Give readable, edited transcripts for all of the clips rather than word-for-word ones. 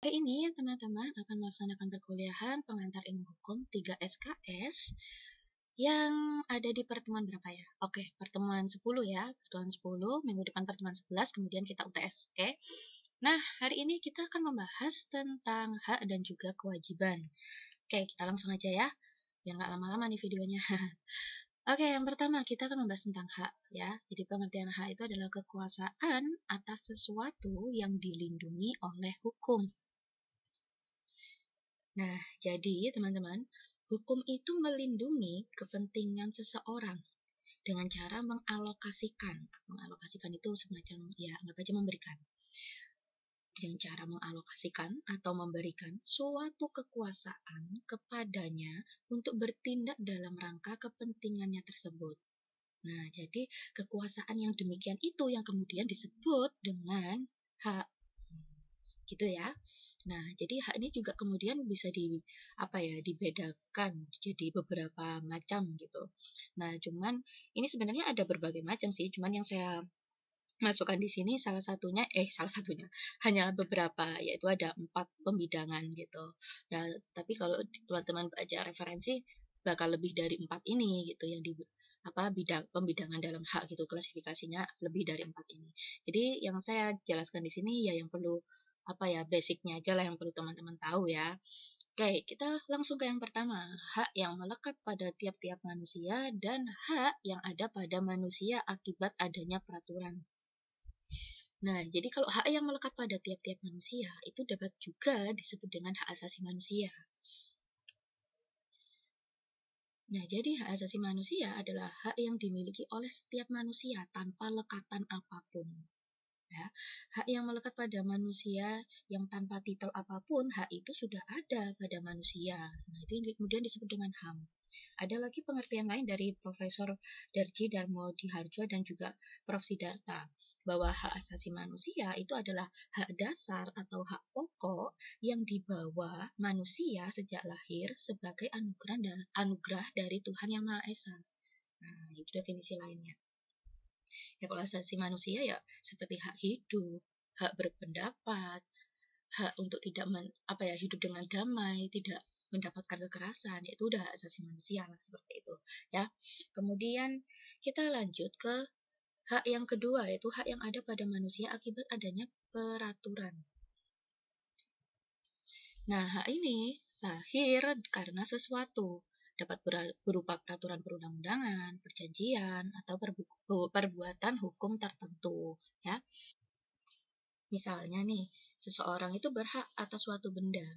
Hari ini teman-teman akan melaksanakan perkuliahan pengantar ilmu hukum 3 SKS yang ada di pertemuan berapa ya? Oke, pertemuan 10 ya. Pertemuan 10, minggu depan pertemuan 11, kemudian kita UTS. Oke. Nah, hari ini kita akan membahas tentang hak dan juga kewajiban. Oke, kita langsung aja ya. Biar nggak lama-lama nih videonya. Oke, yang pertama kita akan membahas tentang hak ya. Jadi pengertian hak itu adalah kekuasaan atas sesuatu yang dilindungi oleh hukum. Nah, jadi teman-teman, hukum itu melindungi kepentingan seseorang dengan cara mengalokasikan. Mengalokasikan itu semacam, ya anggap aja memberikan. Dengan cara mengalokasikan atau memberikan suatu kekuasaan kepadanya untuk bertindak dalam rangka kepentingannya tersebut. Nah, jadi kekuasaan yang demikian itu yang kemudian disebut dengan hak. Gitu ya. Nah, jadi hak ini juga kemudian bisa dibedakan jadi beberapa macam gitu. Nah, cuman ini sebenarnya ada berbagai macam sih, cuman yang saya masukkan di sini salah satunya hanya beberapa, yaitu ada 4 pembidangan gitu. Nah, tapi kalau teman-teman baca referensi bakal lebih dari 4 ini gitu yang di pembidangan dalam hak gitu, klasifikasinya lebih dari 4 ini. Jadi yang saya jelaskan di sini ya yang perlu basicnya aja lah yang perlu teman-teman tahu ya. Oke, kita langsung ke yang pertama, hak yang melekat pada tiap-tiap manusia dan hak yang ada pada manusia akibat adanya peraturan. Nah, jadi kalau hak yang melekat pada tiap-tiap manusia itu dapat juga disebut dengan hak asasi manusia. Nah, jadi hak asasi manusia adalah hak yang dimiliki oleh setiap manusia tanpa lekatan apapun. Ya, hak yang melekat pada manusia yang tanpa titel apapun, hak itu sudah ada pada manusia. Nah, itu kemudian disebut dengan HAM. Ada lagi pengertian lain dari Profesor Darji Darmo Diharjo dan juga Prof. Sidarta, bahwa hak asasi manusia itu adalah hak dasar atau hak pokok yang dibawa manusia sejak lahir sebagai anugerah dari Tuhan Yang Maha Esa. Nah, itu definisi lainnya. Ya, kalau asasi manusia ya seperti hak hidup, hak berpendapat, hak untuk tidak hidup dengan damai, tidak mendapatkan kekerasan, itu udah hak asasi manusia lah, seperti itu ya. Kemudian kita lanjut ke hak yang kedua, yaitu hak yang ada pada manusia akibat adanya peraturan. Nah, hak ini lahir karena sesuatu, dapat berupa peraturan perundang-undangan, perjanjian, atau perbuatan hukum tertentu ya. Misalnya nih, seseorang itu berhak atas suatu benda.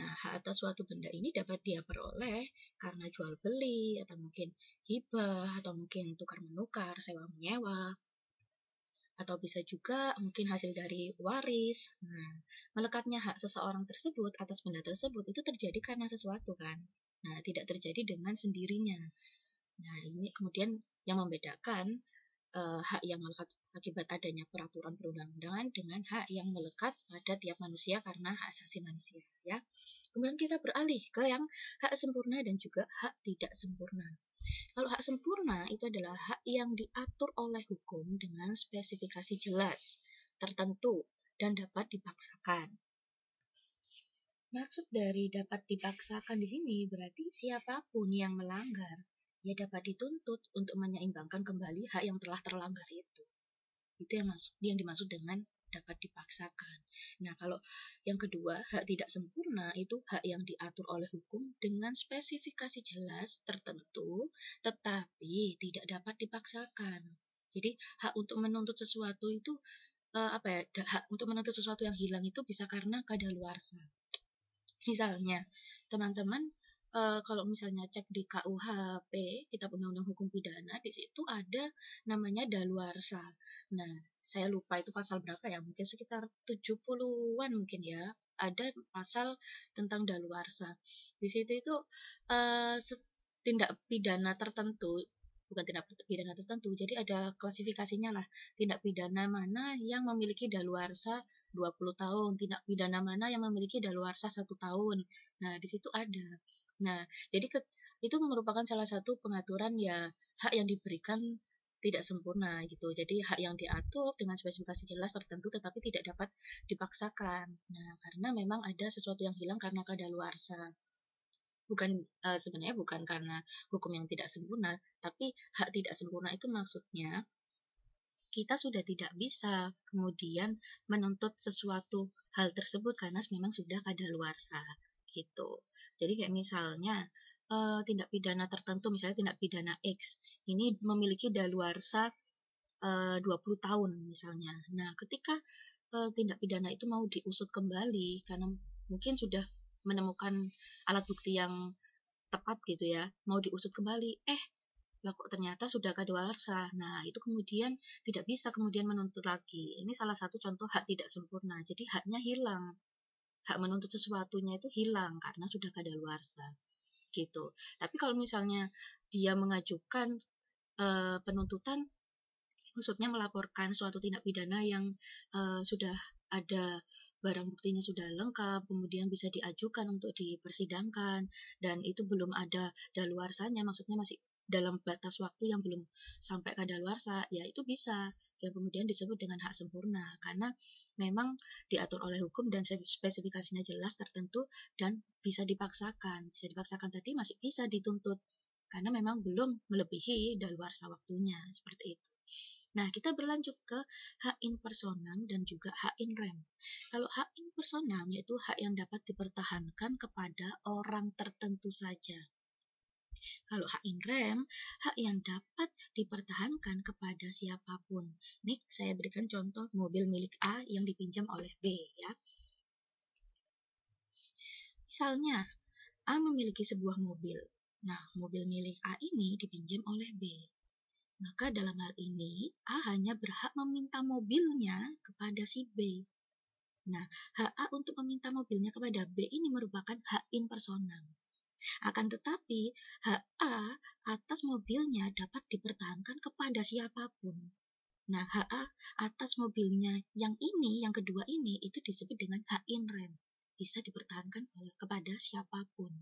Nah, hak atas suatu benda ini dapat dia peroleh karena jual beli, atau mungkin hibah, atau mungkin tukar-menukar, sewa-menyewa, atau bisa juga mungkin hasil dari waris. Nah, melekatnya hak seseorang tersebut atas benda tersebut itu terjadi karena sesuatu kan. Nah, tidak terjadi dengan sendirinya. Nah, ini kemudian yang membedakan hak yang melekat akibat adanya peraturan perundang-undangan dengan hak yang melekat pada tiap manusia karena hak asasi manusia ya. Kemudian kita beralih ke yang hak sempurna dan juga hak tidak sempurna. Kalau hak sempurna itu adalah hak yang diatur oleh hukum dengan spesifikasi jelas, tertentu, dan dapat dipaksakan. Maksud dari dapat dipaksakan di sini berarti siapapun yang melanggar, ya dapat dituntut untuk menyeimbangkan kembali hak yang telah terlanggar itu. Itu yang dimaksud dengan dapat dipaksakan. Nah, kalau yang kedua, hak tidak sempurna itu hak yang diatur oleh hukum dengan spesifikasi jelas tertentu, tetapi tidak dapat dipaksakan. Jadi, hak untuk menuntut sesuatu itu hak untuk menuntut sesuatu yang hilang itu bisa karena kadaluarsa. Misalnya, teman-teman kalau misalnya cek di KUHP, Kitab Undang-Undang Hukum Pidana, di situ ada namanya daluarsa. Nah, saya lupa itu pasal berapa ya, mungkin sekitar 70-an mungkin ya, ada pasal tentang daluarsa. Di situ itu tindak pidana tertentu, bukan tindak pidana tertentu, jadi ada klasifikasinya lah, tindak pidana mana yang memiliki daluarsa 20 tahun, tindak pidana mana yang memiliki daluarsa 1 tahun. Nah, di situ ada. Nah, jadi itu merupakan salah satu pengaturan ya hak yang diberikan tidak sempurna gitu. Jadi hak yang diatur dengan spesifikasi jelas tertentu tetapi tidak dapat dipaksakan. Nah, karena memang ada sesuatu yang hilang karena kadaluarsa. Sebenarnya bukan karena hukum yang tidak sempurna, tapi hak tidak sempurna itu maksudnya kita sudah tidak bisa kemudian menuntut sesuatu hal tersebut karena memang sudah kadaluarsa gitu. Jadi kayak misalnya tindak pidana tertentu, misalnya tindak pidana X, ini memiliki daluarsa 20 tahun misalnya. Nah, ketika tindak pidana itu mau diusut kembali karena mungkin sudah menemukan alat bukti yang tepat gitu ya, mau diusut kembali, lah kok ternyata sudah kadaluarsa. Nah, itu kemudian tidak bisa kemudian menuntut lagi. Ini salah satu contoh hak tidak sempurna. Jadi haknya hilang. Hak menuntut sesuatunya itu hilang karena sudah kadaluarsa. Gitu. Tapi kalau misalnya dia mengajukan penuntutan, maksudnya melaporkan suatu tindak pidana yang sudah ada barang buktinya sudah lengkap, kemudian bisa diajukan untuk dipersidangkan, dan itu belum ada daluarsanya, maksudnya masih dalam batas waktu yang belum sampai kadaluarsa, ya itu bisa, yang kemudian disebut dengan hak sempurna, karena memang diatur oleh hukum dan spesifikasinya jelas tertentu dan bisa dipaksakan. Bisa dipaksakan tadi masih bisa dituntut, karena memang belum melebihi daluarsa waktunya, seperti itu. Nah, kita berlanjut ke hak in personam dan juga hak in rem. Kalau hak in personam yaitu hak yang dapat dipertahankan kepada orang tertentu saja. Kalau hak in rem, hak yang dapat dipertahankan kepada siapapun. Ini saya berikan contoh mobil milik A yang dipinjam oleh B ya. Misalnya, A memiliki sebuah mobil. Nah, mobil milik A ini dipinjam oleh B. Maka dalam hal ini, A hanya berhak meminta mobilnya kepada si B. Nah, hak A untuk meminta mobilnya kepada B ini merupakan hak in personam. Akan tetapi, hak A atas mobilnya dapat dipertahankan kepada siapapun. Nah, hak A atas mobilnya yang ini, yang kedua ini, itu disebut dengan hak in rem. Bisa dipertahankan kepada siapapun.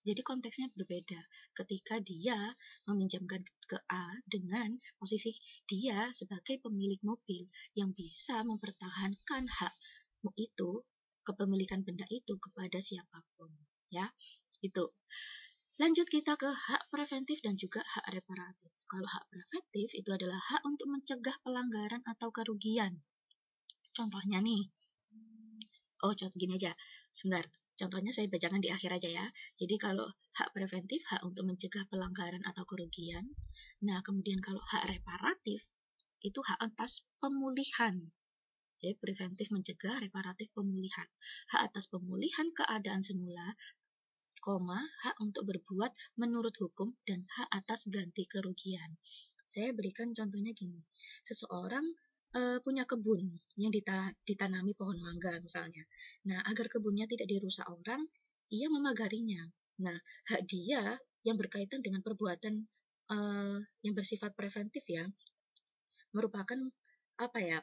Jadi konteksnya berbeda ketika dia meminjamkan ke A dengan posisi dia sebagai pemilik mobil yang bisa mempertahankan hak itu, kepemilikan benda itu kepada siapapun. Ya, itu. Lanjut kita ke hak preventif dan juga hak reparatif. Kalau hak preventif itu adalah hak untuk mencegah pelanggaran atau kerugian. Contohnya nih, contoh gini aja, sebentar. Contohnya saya bacakan di akhir aja ya. Jadi kalau hak preventif, hak untuk mencegah pelanggaran atau kerugian. Nah, kemudian kalau hak reparatif, itu hak atas pemulihan. Jadi preventif mencegah, reparatif pemulihan. Hak atas pemulihan keadaan semula, hak untuk berbuat menurut hukum, dan hak atas ganti kerugian. Saya berikan contohnya gini. Seseorang punya kebun yang ditanami pohon mangga misalnya. Nah, agar kebunnya tidak dirusak orang, ia memagarinya. Nah, hak dia yang berkaitan dengan perbuatan yang bersifat preventif ya, merupakan apa ya?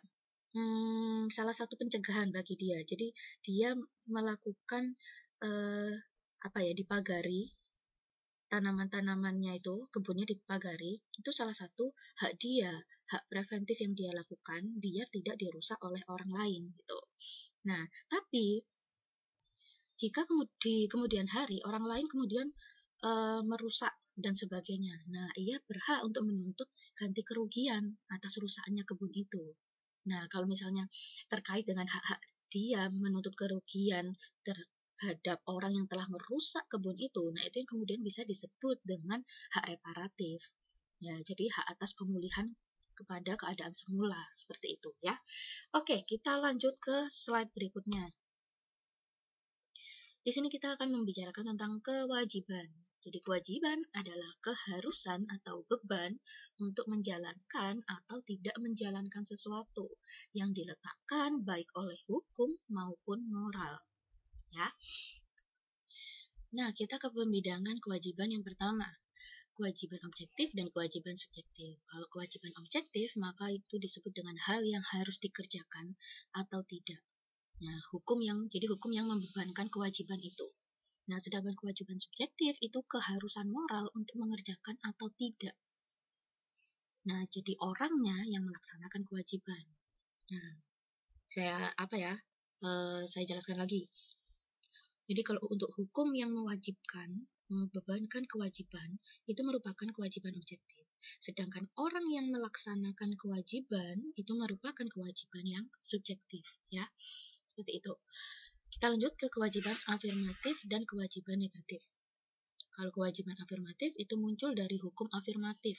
Salah satu pencegahan bagi dia. Jadi dia melakukan dipagari tanaman-tanamannya itu, kebunnya dipagari, itu salah satu hak dia, hak preventif yang dia lakukan biar tidak dirusak oleh orang lain gitu. Nah, tapi jika di kemudian hari orang lain kemudian merusak dan sebagainya, nah ia berhak untuk menuntut ganti kerugian atas rusaknya kebun itu. Nah, kalau misalnya terkait dengan hak-hak dia menuntut kerugian terhadap orang yang telah merusak kebun itu, nah itu yang kemudian bisa disebut dengan hak reparatif. Ya, jadi hak atas pemulihan kepada keadaan semula, seperti itu ya. Oke, kita lanjut ke slide berikutnya. Di sini kita akan membicarakan tentang kewajiban. Jadi kewajiban adalah keharusan atau beban untuk menjalankan atau tidak menjalankan sesuatu yang diletakkan baik oleh hukum maupun moral. Ya. Nah, kita ke pembidangan kewajiban yang pertama. Kewajiban objektif dan kewajiban subjektif. Kalau kewajiban objektif, maka itu disebut dengan hal yang harus dikerjakan atau tidak. Nah, hukum yang membebankan kewajiban itu. Nah, sedangkan kewajiban subjektif itu keharusan moral untuk mengerjakan atau tidak. Nah, jadi orangnya yang melaksanakan kewajiban. Nah, saya jelaskan lagi. Jadi kalau untuk hukum yang mewajibkan, membebankan kewajiban, itu merupakan kewajiban objektif. Sedangkan orang yang melaksanakan kewajiban, itu merupakan kewajiban yang subjektif. Ya, seperti itu. Kita lanjut ke kewajiban afirmatif dan kewajiban negatif. Kalau kewajiban afirmatif itu muncul dari hukum afirmatif.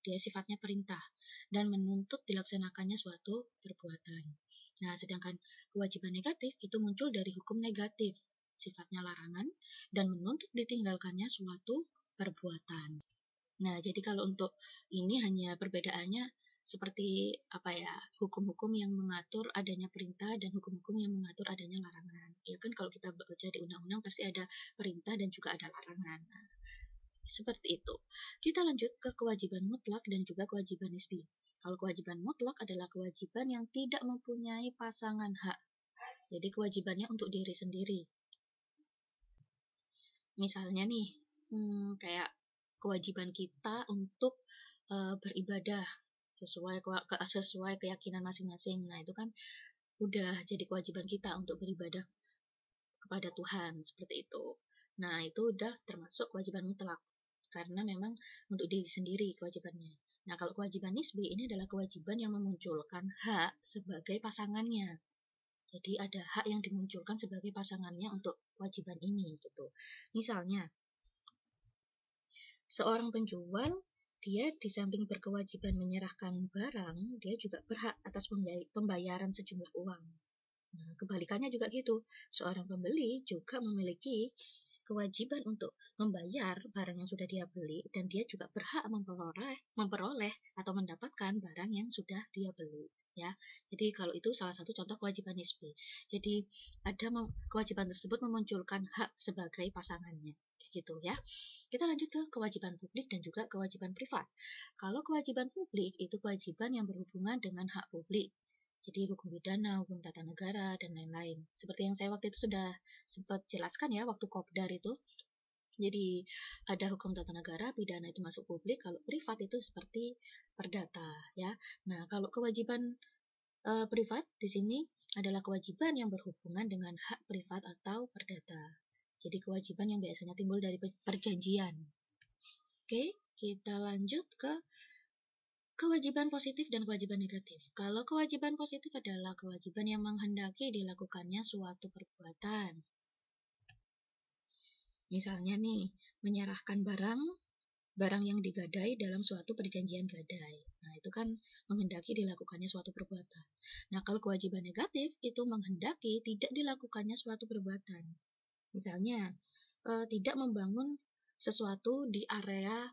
Dia sifatnya perintah dan menuntut dilaksanakannya suatu perbuatan. Nah, sedangkan kewajiban negatif itu muncul dari hukum negatif, sifatnya larangan dan menuntut ditinggalkannya suatu perbuatan. Nah, jadi kalau untuk ini hanya perbedaannya seperti hukum-hukum yang mengatur adanya perintah dan hukum-hukum yang mengatur adanya larangan. Ya kan kalau kita baca di undang-undang pasti ada perintah dan juga ada larangan. Nah, seperti itu. Kita lanjut ke kewajiban mutlak dan juga kewajiban nisbi. Kalau kewajiban mutlak adalah kewajiban yang tidak mempunyai pasangan hak. Jadi kewajibannya untuk diri sendiri. Misalnya nih, kayak kewajiban kita untuk beribadah sesuai keyakinan masing-masing. Nah, itu kan udah jadi kewajiban kita untuk beribadah kepada Tuhan, seperti itu. Nah, itu udah termasuk kewajiban mutlak, karena memang untuk diri sendiri kewajibannya. Nah, kalau kewajiban nisbi ini adalah kewajiban yang memunculkan hak sebagai pasangannya. Jadi ada hak yang dimunculkan sebagai pasangannya untuk kewajiban ini gitu. Misalnya, seorang penjual, dia di samping berkewajiban menyerahkan barang, dia juga berhak atas pembayaran sejumlah uang. Nah, kebalikannya juga gitu. Seorang pembeli juga memiliki kewajiban untuk membayar barang yang sudah dia beli dan dia juga berhak memperoleh atau mendapatkan barang yang sudah dia beli. Ya, jadi kalau itu salah satu contoh kewajiban nisbi. Jadi ada kewajiban tersebut memunculkan hak sebagai pasangannya, gitu ya. Kita lanjut ke kewajiban publik dan juga kewajiban privat. Kalau kewajiban publik itu kewajiban yang berhubungan dengan hak publik. Jadi hukum pidana, hukum tata negara, dan lain-lain. Seperti yang saya waktu itu sudah sempat jelaskan ya, waktu kopdar itu. Jadi ada hukum tata negara, pidana itu masuk publik, kalau privat itu seperti perdata ya. Nah, kalau kewajiban privat di sini adalah kewajiban yang berhubungan dengan hak privat atau perdata. Jadi kewajiban yang biasanya timbul dari perjanjian. Oke, kita lanjut ke kewajiban positif dan kewajiban negatif. Kalau kewajiban positif adalah kewajiban yang menghendaki dilakukannya suatu perbuatan. Misalnya nih, menyerahkan barang yang digadai dalam suatu perjanjian gadai. Nah, itu kan menghendaki dilakukannya suatu perbuatan. Nah, kalau kewajiban negatif itu menghendaki tidak dilakukannya suatu perbuatan. Misalnya, tidak membangun sesuatu di area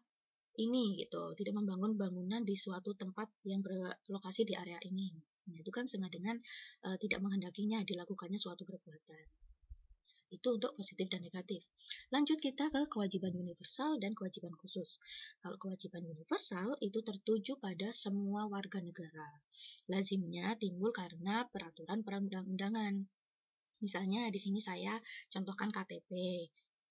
ini gitu, tidak membangun bangunan di suatu tempat yang berlokasi di area ini. Nah, itu kan sama dengan tidak menghendakinya dilakukannya suatu perbuatan. Itu untuk positif dan negatif. Lanjut kita ke kewajiban universal dan kewajiban khusus. Kalau kewajiban universal itu tertuju pada semua warga negara. Lazimnya timbul karena peraturan perundang-undangan. Misalnya di sini saya contohkan KTP.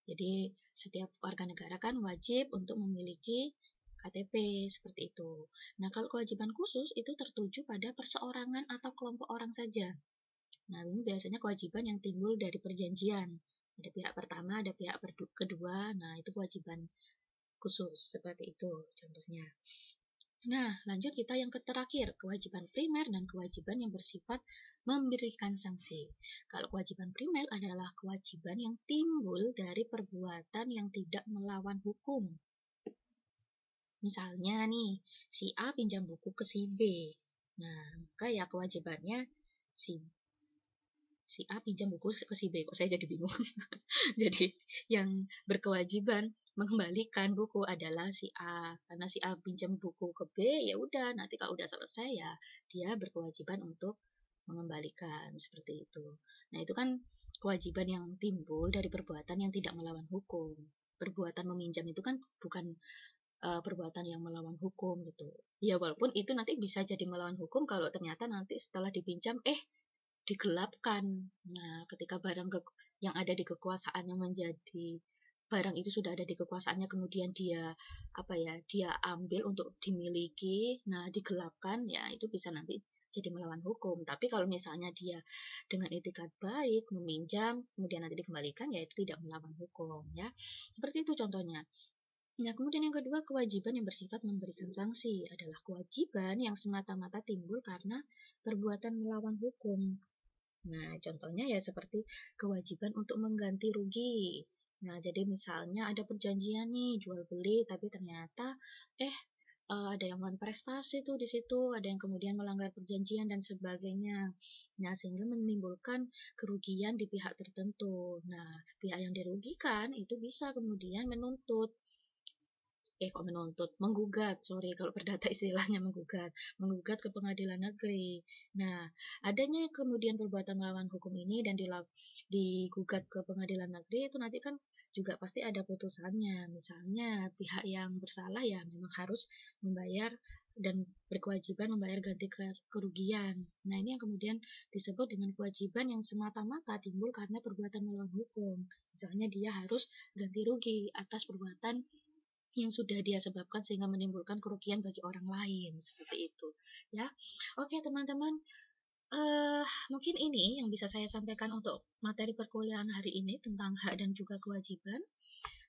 Jadi setiap warga negara kan wajib untuk memiliki KTP seperti itu. Nah, kalau kewajiban khusus itu tertuju pada perseorangan atau kelompok orang saja. Nah, ini biasanya kewajiban yang timbul dari perjanjian. Ada pihak pertama, ada pihak kedua. Nah, itu kewajiban khusus seperti itu contohnya. Nah, lanjut kita yang terakhir, kewajiban primer dan kewajiban yang bersifat memberikan sanksi. Kalau kewajiban primer adalah kewajiban yang timbul dari perbuatan yang tidak melawan hukum. Misalnya nih, si A pinjam buku ke si B. Nah, maka ya kewajibannya si A pinjam buku ke si B. Kok saya jadi bingung. Jadi yang berkewajiban mengembalikan buku adalah si A, karena si A pinjam buku ke B, ya udah nanti kalau udah selesai ya dia berkewajiban untuk mengembalikan seperti itu. Nah, itu kan kewajiban yang timbul dari perbuatan yang tidak melawan hukum. Perbuatan meminjam itu kan bukan perbuatan yang melawan hukum gitu. Ya walaupun itu nanti bisa jadi melawan hukum kalau ternyata nanti setelah dipinjam digelapkan. Nah, ketika barang yang ada di kekuasaannya menjadi barang itu sudah ada di kekuasaannya, kemudian dia dia ambil untuk dimiliki, nah digelapkan, ya itu bisa nanti jadi melawan hukum. Tapi kalau misalnya dia dengan itikat baik meminjam, kemudian nanti dikembalikan, ya itu tidak melawan hukum, ya. Seperti itu contohnya. Nah, kemudian yang kedua, kewajiban yang bersifat memberikan sanksi adalah kewajiban yang semata-mata timbul karena perbuatan melawan hukum. Nah, contohnya ya seperti kewajiban untuk mengganti rugi. Nah, jadi misalnya ada perjanjian nih jual beli, tapi ternyata ada yang prestasi tuh di situ, ada yang kemudian melanggar perjanjian dan sebagainya. Nah, sehingga menimbulkan kerugian di pihak tertentu. Nah, pihak yang dirugikan itu bisa kemudian menggugat, sorry kalau perdata istilahnya menggugat ke pengadilan negeri. Nah, adanya kemudian perbuatan melawan hukum ini dan digugat ke pengadilan negeri itu nanti kan juga pasti ada putusannya. Misalnya pihak yang bersalah ya memang harus membayar dan berkewajiban membayar ganti kerugian. Nah, ini yang kemudian disebut dengan kewajiban yang semata-mata timbul karena perbuatan melawan hukum. Misalnya dia harus ganti rugi atas perbuatan yang sudah dia sebabkan sehingga menimbulkan kerugian bagi orang lain, seperti itu, ya. Oke, teman-teman, mungkin ini yang bisa saya sampaikan untuk materi perkuliahan hari ini tentang hak dan juga kewajiban.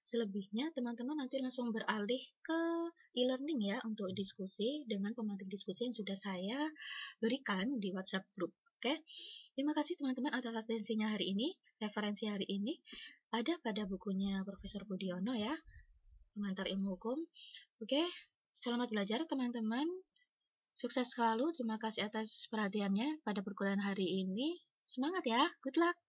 Selebihnya, teman-teman nanti langsung beralih ke e-learning ya untuk diskusi dengan pemantik diskusi yang sudah saya berikan di WhatsApp group. Oke, terima kasih teman-teman atas atensinya hari ini. Referensi hari ini ada pada bukunya Profesor Budiono ya, Pengantar Ilmu Hukum. Oke, selamat belajar teman-teman. Sukses selalu. Terima kasih atas perhatiannya pada perkuliahan hari ini. Semangat ya. Good luck.